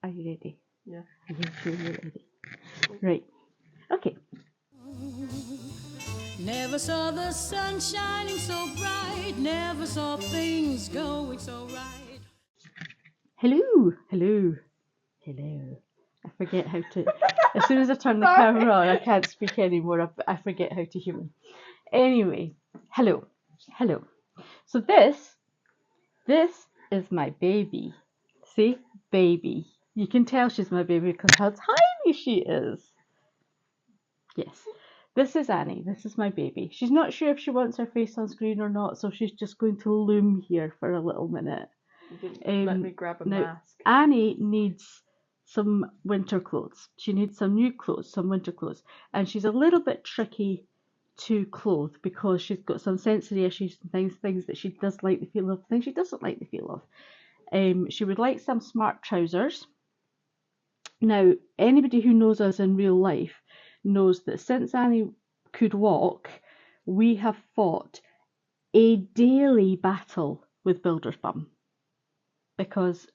Are you ready? Yeah. Are you sure you're ready? Right. Okay. Never saw the sun shining so bright, never saw things going so right. Hello. Hello. Hello. I forget how to. As soon as I turn the camera on, I can't speak anymore. I forget how to human. Anyway, hello. Hello. So this is my baby. See? Baby. You can tell she's my baby because how tiny she is. Yes. This is Annie. This is my baby. She's not sure if she wants her face on screen or not, so she's just going to loom here for a little minute. You didn't let me grab a now, mask. Annie needs some winter clothes. She needs some new clothes, some winter clothes. And she's a little bit tricky to clothe because she's got some sensory issues and things that she does like the feel of, things she doesn't like the feel of. She would like some smart trousers. Now, anybody who knows us in real life knows that since Annie could walk, we have fought a daily battle with Builder's Bum because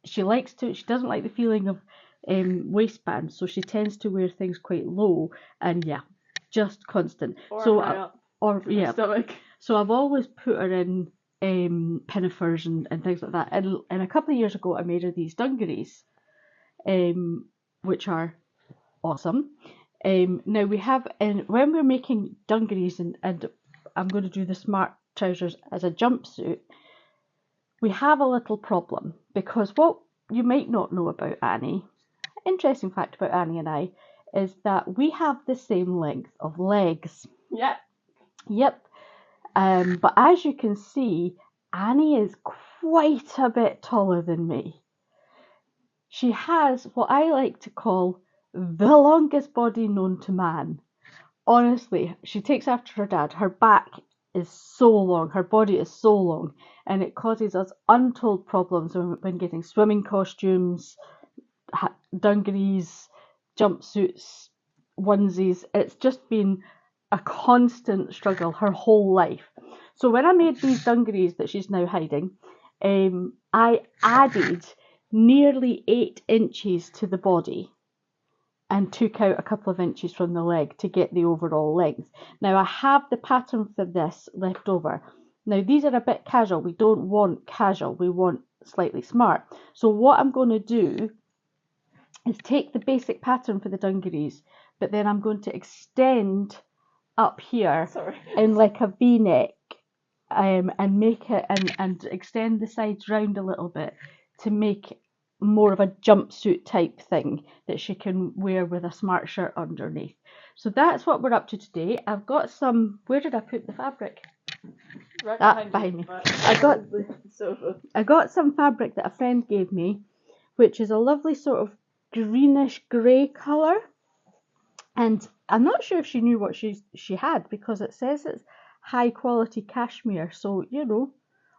she doesn't like the feeling of waistbands, so she tends to wear things quite low and just constant. Or high up to the stomach. So I've always put her in pinafores and things like that. And a couple of years ago, I made her these dungarees, which are awesome. Now we have, and when we're making dungarees and I'm going to do the smart trousers as a jumpsuit, we have a little problem because what you might not know about Annie, interesting fact about Annie and I, is that we have the same length of legs. Yep. But as you can see, Annie is quite a bit taller than me. She has what I like to call the longest body known to man. Honestly, she takes after her dad. Her back is so long, her body is so long, and it causes us untold problems when getting swimming costumes, dungarees, jumpsuits, onesies. It's just been a constant struggle her whole life. So when I made these dungarees that she's now hiding, I added nearly 8 inches to the body and took out a couple of inches from the leg to get the overall length. Now I have the pattern for this left over. Now these are a bit casual. We don't want casual, we want slightly smart. So what I'm going to do is take the basic pattern for the dungarees, but then I'm going to extend up here in like a V-neck, and make it and extend the sides round a little bit to make more of a jumpsuit type thing that she can wear with a smart shirt underneath. So that's what we're up to today. I've got some, where did I put the fabric? Right behind me. I got some fabric that a friend gave me, which is a lovely sort of greenish grey colour. And I'm not sure if she knew what she had, because it says it's high quality cashmere, so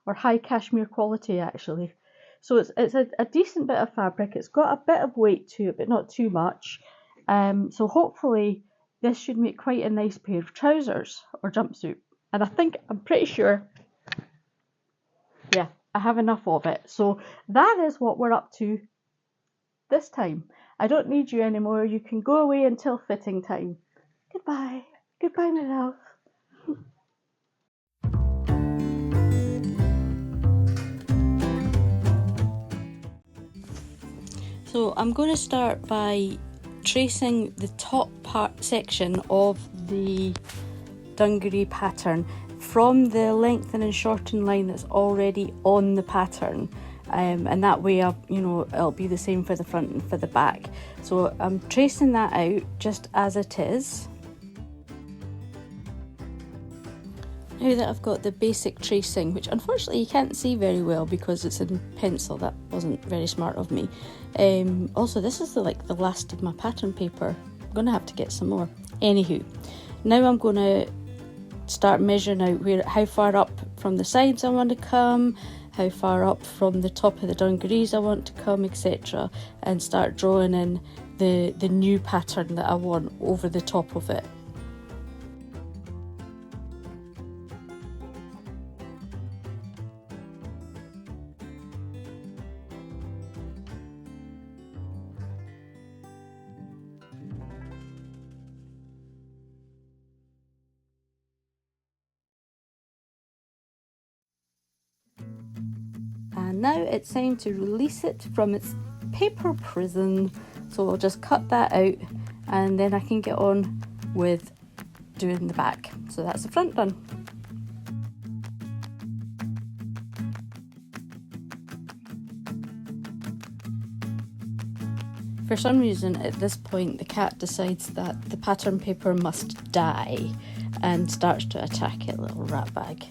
or high cashmere quality actually. So it's a decent bit of fabric. It's got a bit of weight to it, but not too much. So hopefully this should make quite a nice pair of trousers or jumpsuit. And I'm pretty sure, I have enough of it. So that is what we're up to this time. I don't need you anymore. You can go away until fitting time. Goodbye. Goodbye, my love. So I'm going to start by tracing the top section of the dungaree pattern from the lengthen and shorten line that's already on the pattern. And that way it'll be the same for the front and for the back. So I'm tracing that out just as it is. Now that I've got the basic tracing, which unfortunately you can't see very well because it's in pencil, that wasn't very smart of me. Also, this is the last of my pattern paper. I'm going to have to get some more. Anywho, now I'm going to start measuring out how far up from the sides I want to come, how far up from the top of the dungarees I want to come, etc. and start drawing in the new pattern that I want over the top of it. And now it's time to release it from its paper prison. So I'll just cut that out and then I can get on with doing the back. So that's the front done. For some reason at this point the cat decides that the pattern paper must die and starts to attack it, little rat bag.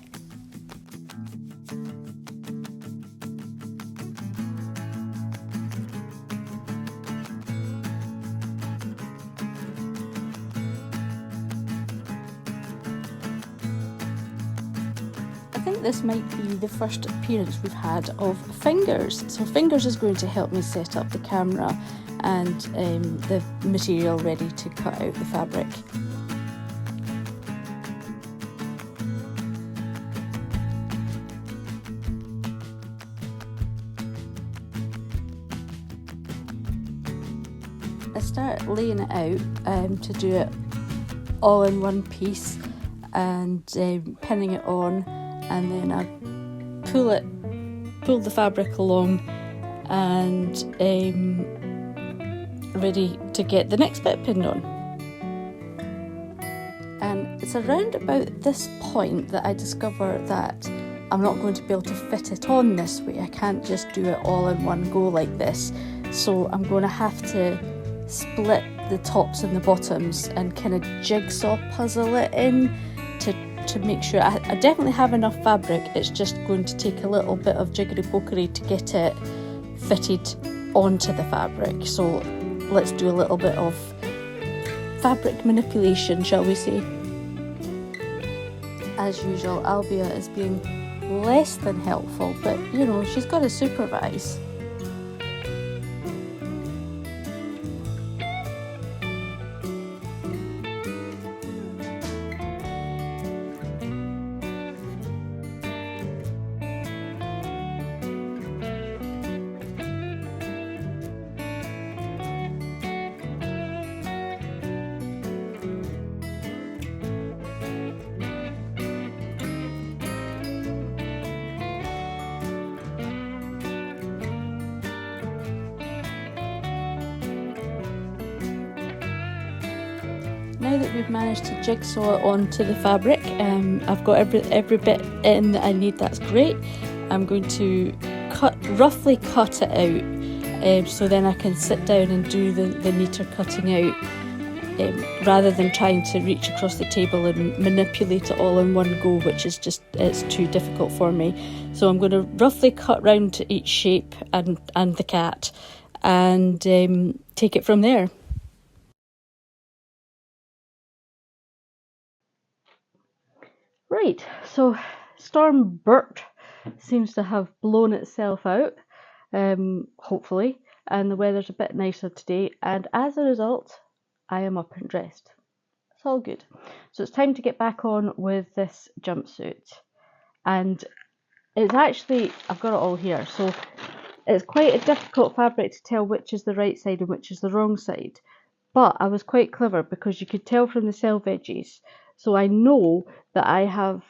I think this might be the first appearance we've had of Fingers. So Fingers is going to help me set up the camera and the material ready to cut out the fabric. I start laying it out to do it all in one piece and pinning it on, and then I pull the fabric along and ready to get the next bit pinned on. And it's around about this point that I discover that I'm not going to be able to fit it on this way. I can't just do it all in one go like this, so I'm going to have to split the tops and the bottoms and kind of jigsaw puzzle it in to make sure I definitely have enough fabric. It's just going to take a little bit of jiggery pokery to get it fitted onto the fabric. So let's do a little bit of fabric manipulation, shall we say. As usual, Albia is being less than helpful, but you know, she's got to supervise. Now that we've managed to jigsaw it onto the fabric, I've got every bit in that I need. That's great. I'm going to roughly cut it out, so then I can sit down and do the neater cutting out, rather than trying to reach across the table and manipulate it all in one go, which is it's too difficult for me. So I'm going to roughly cut round to each shape and the cat, and take it from there. Right, so Storm Bert seems to have blown itself out, hopefully, and the weather's a bit nicer today, and as a result, I am up and dressed. It's all good. So it's time to get back on with this jumpsuit, and it's actually, I've got it all here, so it's quite a difficult fabric to tell which is the right side and which is the wrong side, but I was quite clever because you could tell from the self edges. So I know that I have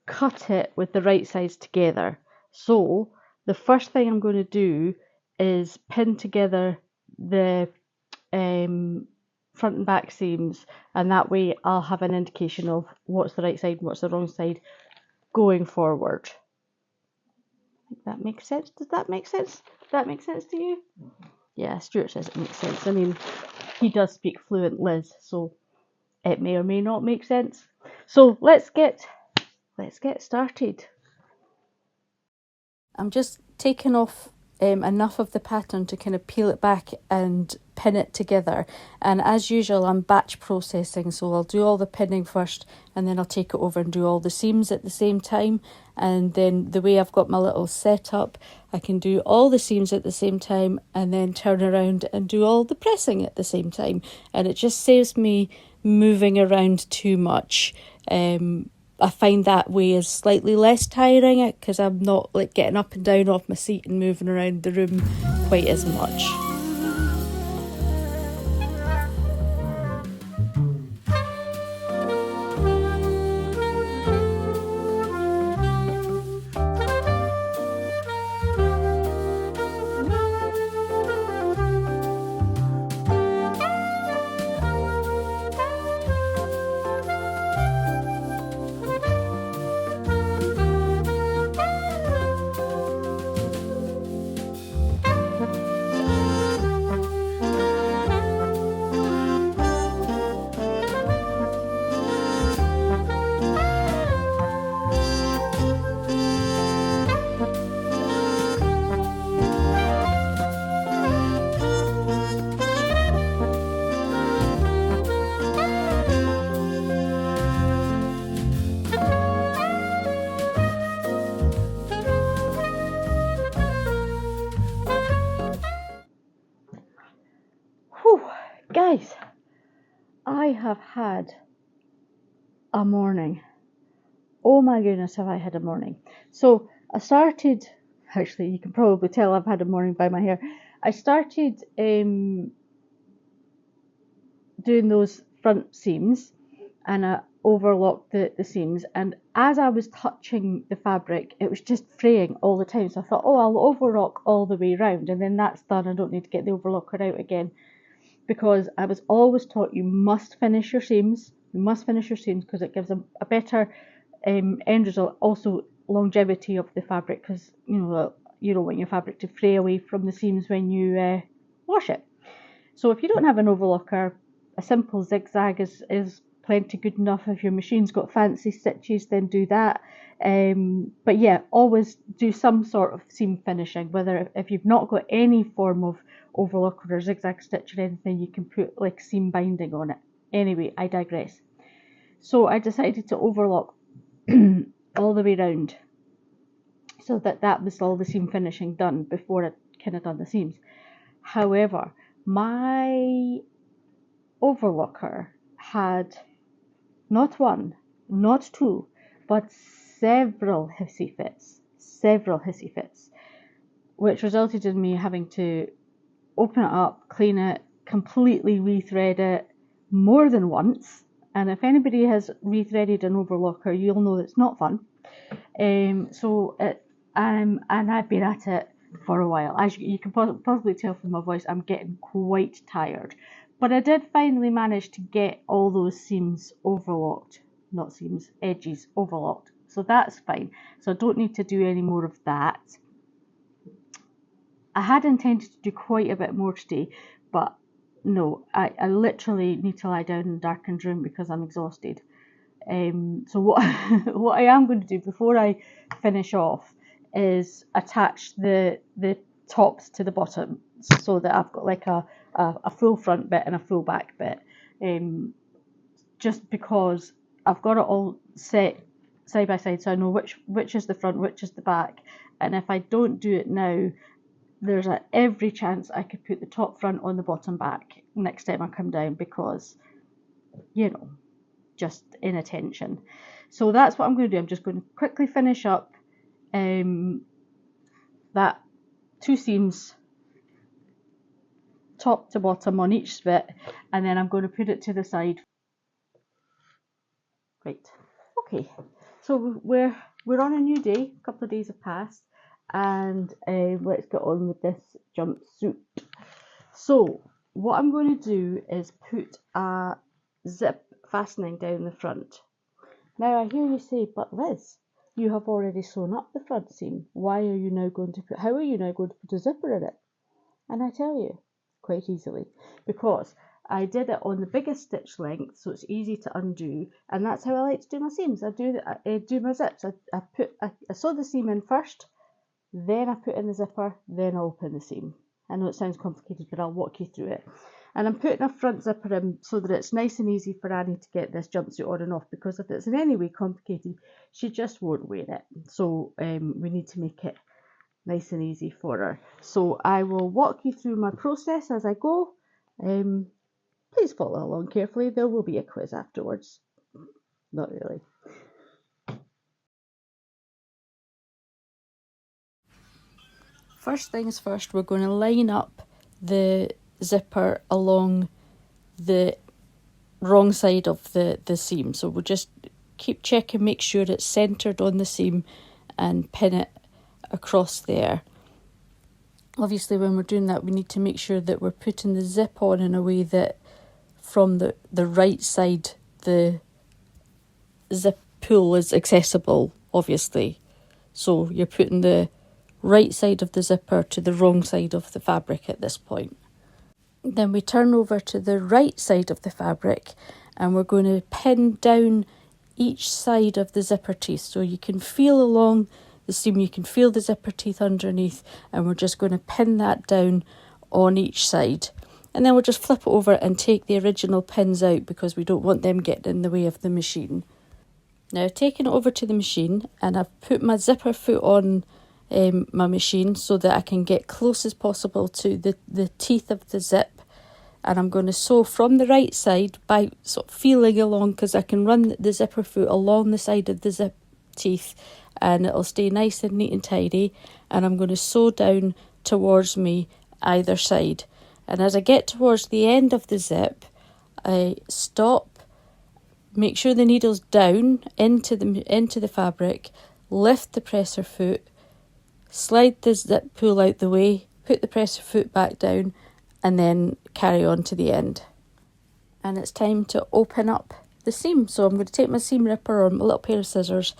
cut it with the right sides together. So the first thing I'm going to do is pin together the front and back seams, and that way I'll have an indication of what's the right side and what's the wrong side going forward. I think that makes sense. Does that make sense? Does that make sense to you? Yeah, Stuart says it makes sense. I mean, he does speak fluent Liz, so it may or may not make sense. So let's get started. I'm just taking off enough of the pattern to kind of peel it back and pin it together. And as usual, I'm batch processing, so I'll do all the pinning first and then I'll take it over and do all the seams at the same time. And then the way I've got my little setup, I can do all the seams at the same time and then turn around and do all the pressing at the same time. And it just saves me moving around too much. I find that way is slightly less tiring because I'm not like getting up and down off my seat and moving around the room quite as much. Whew, guys, I have had a morning. Oh my goodness, have I had a morning. So I started, actually you can probably tell I've had a morning by my hair. I started doing those front seams, and I overlocked the seams, and as I was touching the fabric it was just fraying all the time, so I thought, oh, I'll overlock all the way round and then that's done. I don't need to get the overlocker out again, because I was always taught you must finish your seams. You must finish your seams because it gives a better end result. Also longevity of the fabric, because you don't want your fabric to fray away from the seams when you wash it. So if you don't have an overlocker, a simple zigzag is plenty good enough. If your machine's got fancy stitches, then do that. But yeah, always do some sort of seam finishing. Whether if you've not got any form of overlocker or zigzag stitch or anything, you can put like seam binding on it. Anyway, I digress. So I decided to overlock all the way round, so that was all the seam finishing done before I kind of done the seams. However, my overlocker had not one, not two, but several hissy fits, which resulted in me having to open it up, clean it, completely rethread it more than once. And if anybody has rethreaded an overlocker, you'll know it's not fun. And I've been at it for a while. As you can possibly tell from my voice, I'm getting quite tired. But I did finally manage to get all those seams overlocked. Not seams, edges overlocked. So that's fine. So I don't need to do any more of that. I had intended to do quite a bit more today, but no, I literally need to lie down in a darkened room because I'm exhausted. So what what I am going to do before I finish off is attach the tops to the bottom, so that I've got like a full front bit and a full back bit. Just because I've got it all set side by side, so I know which is the front, which is the back. And if I don't do it now, there's every chance I could put the top front on the bottom back next time I come down, because just inattention. So that's what I'm going to do. I'm just going to quickly finish up that two seams top to bottom on each bit, and then I'm going to put it to the side. Right, okay, so we're on a new day. A couple of days have passed, and let's get on with this jumpsuit. So what I'm going to do is put a zip fastening down the front. Now I hear you say, but Liz, you have already sewn up the front seam. How are you now going to put a zipper in it? And I tell you, quite easily, because I did it on the biggest stitch length, so it's easy to undo, and that's how I like to do my seams. I do my zips. I sew the seam in first, then I put in the zipper, then I open the seam. I know it sounds complicated, but I'll walk you through it. And I'm putting a front zipper in so that it's nice and easy for Annie to get this jumpsuit on and off, because if it's in any way complicated, she just won't wear it. So we need to make it nice and easy for her. So I will walk you through my process as I go. Please follow along carefully. There will be a quiz afterwards. Not really. First things first, we're going to line up the zipper along the wrong side of the seam. So we'll just keep checking, make sure it's centred on the seam and pin it across there. Obviously when we're doing that, we need to make sure that we're putting the zip on in a way that from the right side the zip pull is accessible, obviously. So you're putting the right side of the zipper to the wrong side of the fabric at this point. Then we turn over to the right side of the fabric and we're going to pin down each side of the zipper teeth. So you can feel along the seam, you can feel the zipper teeth underneath, and we're just going to pin that down on each side. And then we'll just flip it over and take the original pins out because we don't want them getting in the way of the machine. Now I've taken it over to the machine and I've put my zipper foot on my machine so that I can get close as possible to the teeth of the zip, and I'm going to sew from the right side by sort of feeling along, because I can run the zipper foot along the side of the zip teeth and it'll stay nice and neat and tidy. And I'm going to sew down towards me either side, and as I get towards the end of the zip, I stop, make sure the needle's down into the fabric, lift the presser foot, slide the zip pull out the way, put the presser foot back down, and then carry on to the end. And it's time to open up the seam. So I'm going to take my seam ripper or my little pair of scissors,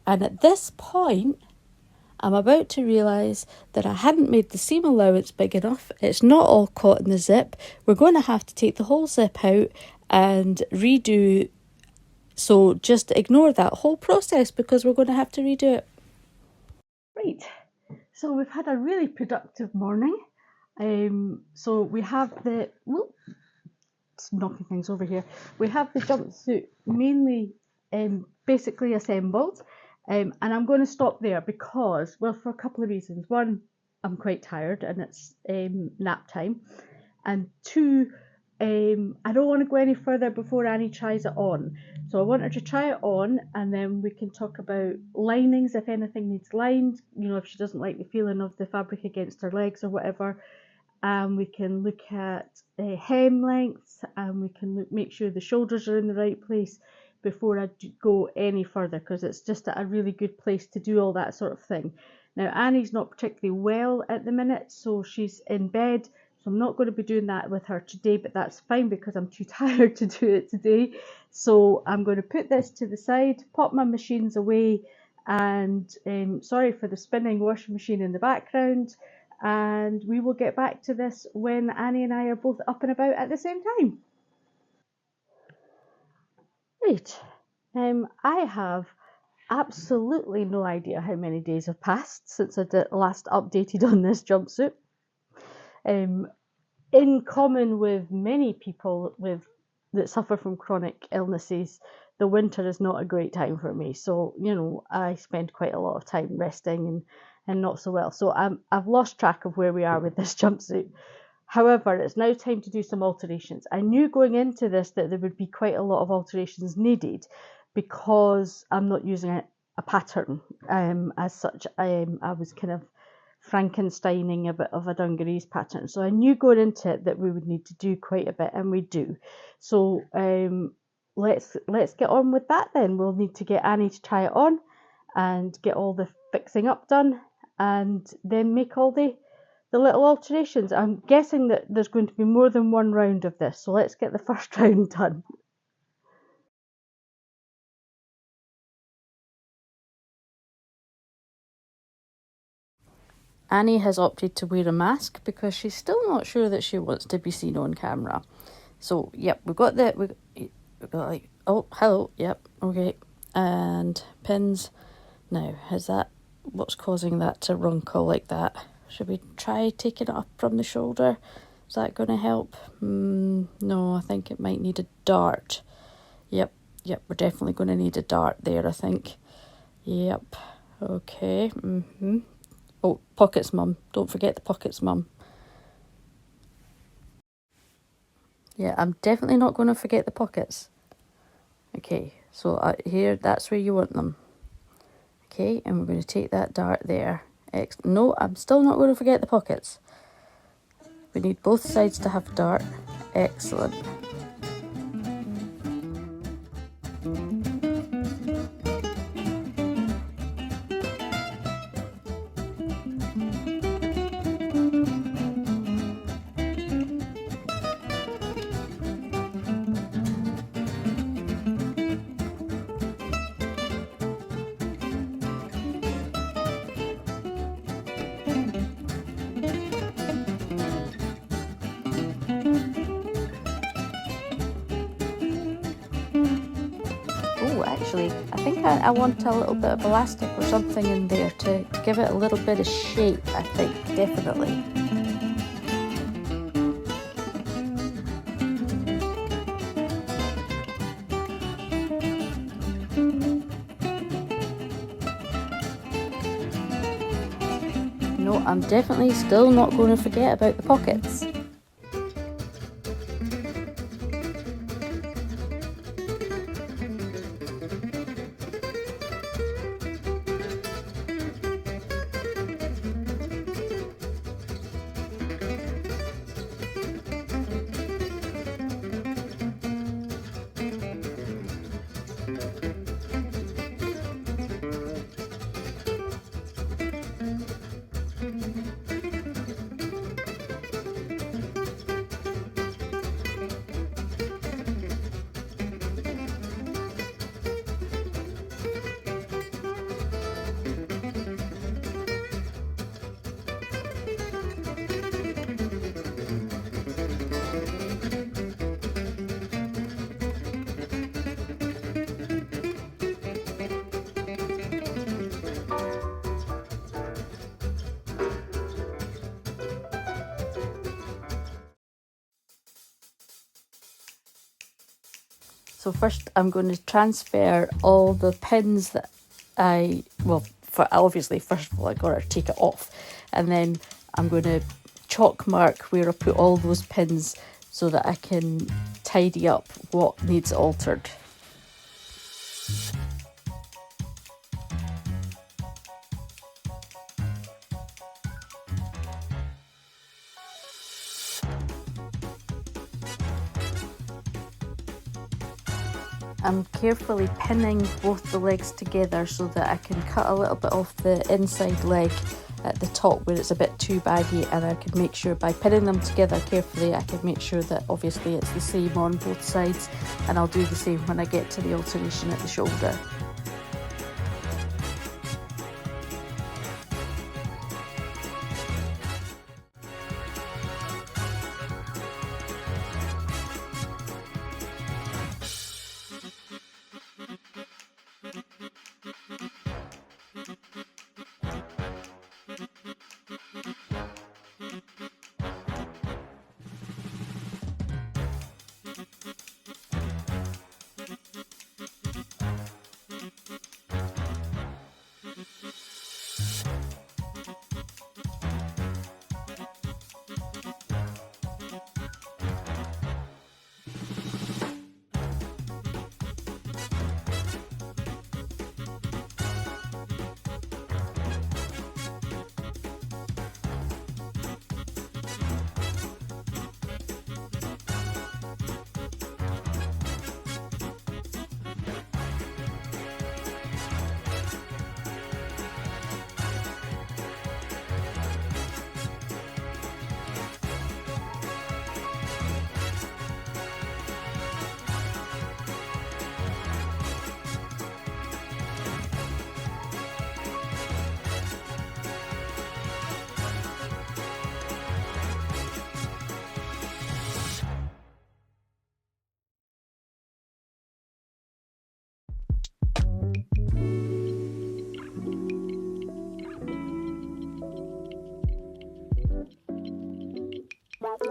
and at this point I'm about to realise that I hadn't made the seam allowance big enough. It's not all caught in the zip. We're going to have to take the whole zip out and redo. So just ignore that whole process because we're going to have to redo it. Right, so we've had a really productive morning. So we have knocking things over here. We have the jumpsuit mainly basically assembled, and I'm going to stop there because, well, for a couple of reasons. One, I'm quite tired and it's nap time, and two, I don't want to go any further before Annie tries it on. So I want her to try it on, and then we can talk about linings if anything needs lined, you know, if she doesn't like the feeling of the fabric against her legs or whatever. We can look at hem lengths, and we can make sure the shoulders are in the right place before I go any further, because it's just a really good place to do all that sort of thing. Now Annie's not particularly well at the minute, so she's in bed. So I'm not going to be doing that with her today, but that's fine because I'm too tired to do it today. So I'm going to put this to the side, pop my machines away, and sorry for the spinning washing machine in the background. And we will get back to this when Annie and I are both up and about at the same time. Right, I have absolutely no idea how many days have passed since I last updated on this jumpsuit. In common with many people that suffer from chronic illnesses, the winter is not a great time for me. So, you know, I spend quite a lot of time resting and not so well. So I've lost track of where we are with this jumpsuit. However, it's now time to do some alterations. I knew going into this that there would be quite a lot of alterations needed because I'm not using a pattern as such. I was kind of Frankensteining a bit of a dungarees pattern. So I knew going into it that we would need to do quite a bit, and we do. So let's get on with that then. We'll need to get Annie to try it on and get all the fixing up done, and then make all the little alterations. I'm guessing that there's going to be more than one round of this, so let's get the first round done. Annie has opted to wear a mask because she's still not sure that she wants to be seen on camera. So, yep, we've got like, oh, hello, yep, okay. And pins. Now, is that what's causing that to wrinkle like that? Should we try taking it up from the shoulder? Is that going to help? No, I think it might need a dart. Yep, we're definitely going to need a dart there, I think. Yep, okay, Oh, pockets, Mum. Don't forget the pockets, Mum. Yeah, I'm definitely not going to forget the pockets. Okay, so here, that's where you want them. Okay, and we're going to take that dart there. No, I'm still not going to forget the pockets. We need both sides to have a dart. Excellent. Actually, I think I want a little bit of elastic or something in there to give it a little bit of shape, I think, definitely. No, I'm definitely still not going to forget about the pockets. So first I'm going to transfer all the pins that obviously first of all I got to take it off, and then I'm going to chalk mark where I put all those pins so that I can tidy up what needs altered. I'm carefully pinning both the legs together so that I can cut a little bit off the inside leg at the top where it's a bit too baggy, and I can make sure by pinning them together carefully I can make sure that obviously it's the same on both sides, and I'll do the same when I get to the alteration at the shoulder.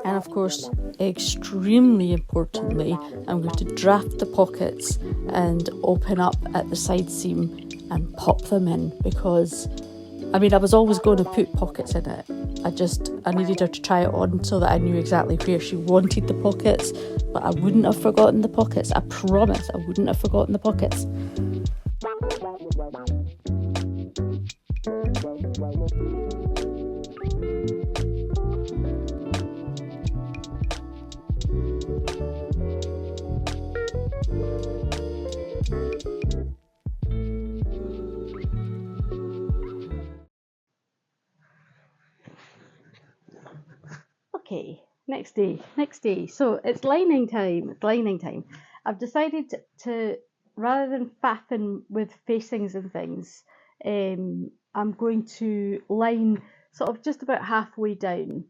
And of course, extremely importantly, I'm going to draft the pockets and open up at the side seam and pop them in, because I was always going to put pockets in it. I needed her to try it on so that I knew exactly where she wanted the pockets, but I wouldn't have forgotten the pockets. I promise I wouldn't have forgotten the pockets. Okay, next day. So it's lining time. I've decided to, rather than faffing with facings and things, I'm going to line sort of just about halfway down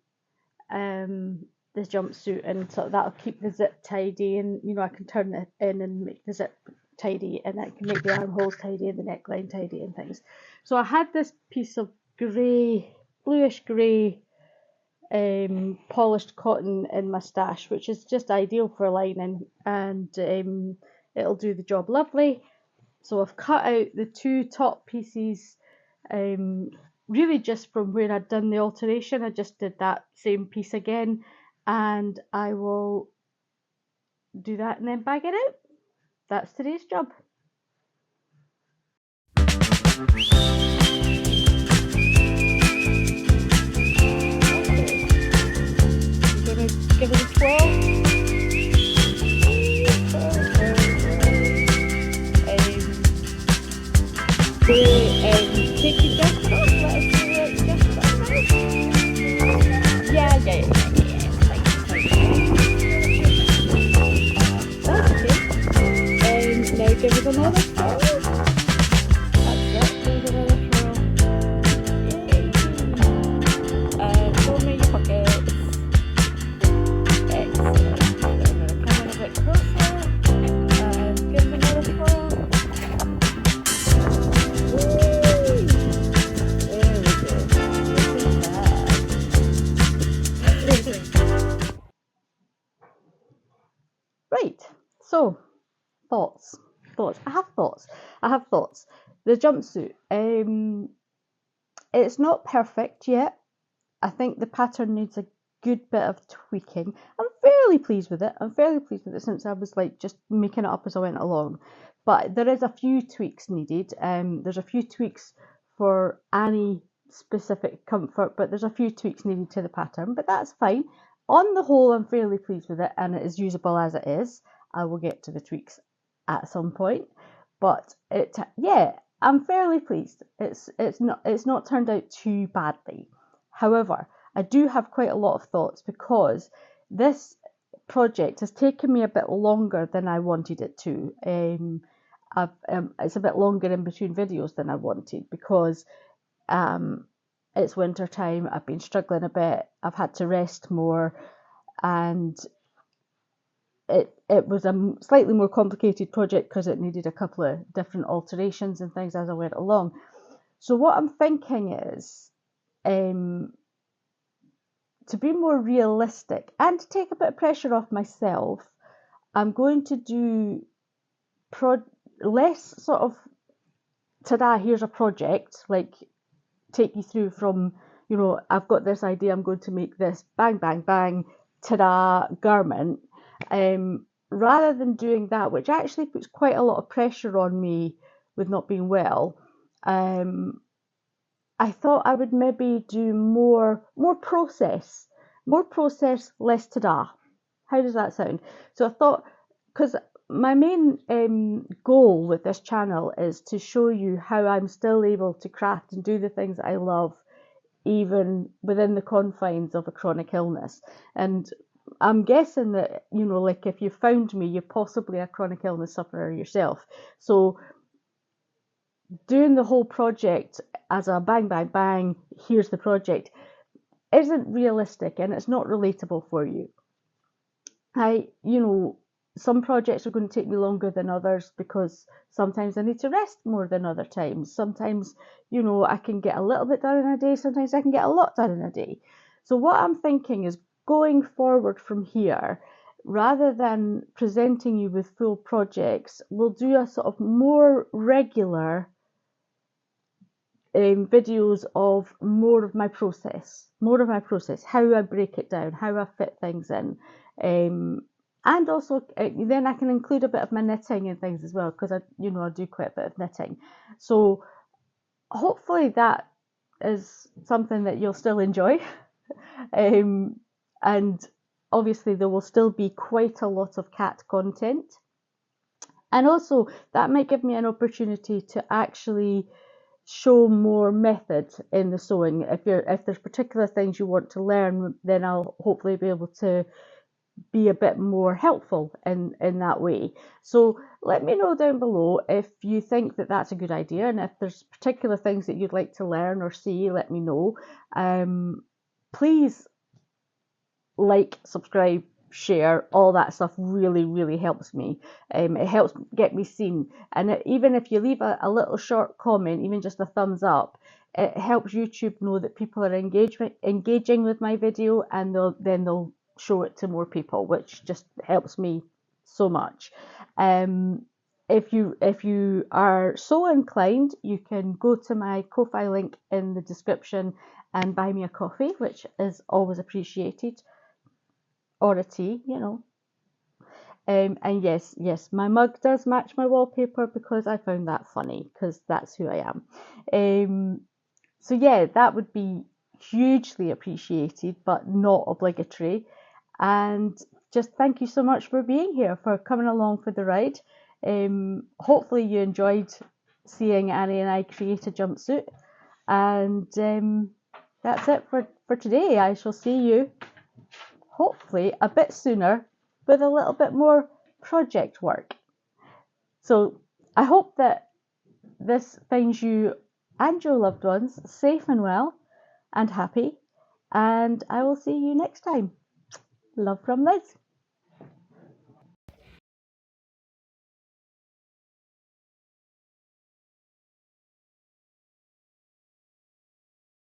this jumpsuit, and so that'll keep the zip tidy, and I can turn it in and make the zip tidy, and I can make the armholes tidy and the neckline tidy and things. So I had this piece of bluish grey polished cotton in my stash, which is just ideal for lining, and it'll do the job lovely. So I've cut out the two top pieces, really just from where I'd done the alteration. I just did that same piece again, and I will do that and then bag it out. That's today's job. Give it a twirl. Take your jacket off. Let us see where it's just Yeah. That's okay. Now give it another twirl. That's it. Give it another twirl. Yay. Show me your pockets. Right, so thoughts. I have thoughts. The jumpsuit. It's not perfect yet. I think the pattern needs a good bit of tweaking. I'm fairly pleased with it. Since I was like just making it up as I went along. But there is a few tweaks needed. There's a few tweaks for any specific comfort, but there's a few tweaks needed to the pattern, but that's fine. On the whole, I'm fairly pleased with it, and it is usable as it is. I will get to the tweaks at some point, but I'm fairly pleased. It's not turned out too badly. However, I do have quite a lot of thoughts because this project has taken me a bit longer than I wanted it to. It's a bit longer in between videos than I wanted because it's winter time. I've been struggling a bit. I've had to rest more, and it was a slightly more complicated project because it needed a couple of different alterations and things as I went along. So what I'm thinking is, to be more realistic and to take a bit of pressure off myself, I'm going to do less sort of, ta-da, here's a project, like take you through from, I've got this idea, I'm going to make this bang, bang, bang, ta-da, garment. Rather than doing that, which actually puts quite a lot of pressure on me with not being well, I thought I would maybe do more process, less ta-da. How does that sound? So I thought, because my main goal with this channel is to show you how I'm still able to craft and do the things that I love, even within the confines of a chronic illness. And I'm guessing that, like if you found me, you're possibly a chronic illness sufferer yourself. So doing the whole project as a bang, bang, bang, here's the project, isn't realistic and it's not relatable for you. Some projects are going to take me longer than others because sometimes I need to rest more than other times. Sometimes, I can get a little bit done in a day. Sometimes I can get a lot done in a day. So what I'm thinking is going forward from here, rather than presenting you with full projects, we'll do a sort of more regular videos of more of my process, how I break it down, how I fit things in. And also then I can include a bit of my knitting and things as well, because I do quite a bit of knitting. So hopefully that is something that you'll still enjoy. And obviously there will still be quite a lot of cat content. And also that might give me an opportunity to actually show more method in the sewing. If there's particular things you want to learn, then I'll hopefully be able to be a bit more helpful in that way. So let me know down below if you think that that's a good idea, and if there's particular things that you'd like to learn or see, let me know. Please like, subscribe, share, all that stuff really, really helps me. It helps get me seen, and even if you leave a little short comment, even just a thumbs up, it helps YouTube know that people are engaging with my video, and they'll show it to more people, which just helps me so much. If you are so inclined, you can go to my Ko-fi link in the description and buy me a coffee, which is always appreciated, or a tea, and yes, my mug does match my wallpaper because I found that funny, because that's who I am. So yeah, that would be hugely appreciated, but not obligatory. And just thank you so much for being here, for coming along for the ride. Hopefully you enjoyed seeing Annie and I create a jumpsuit. And that's it for today. I shall see you hopefully a bit sooner with a little bit more project work. So I hope that this finds you and your loved ones safe and well and happy. And I will see you next time. Love from Liz.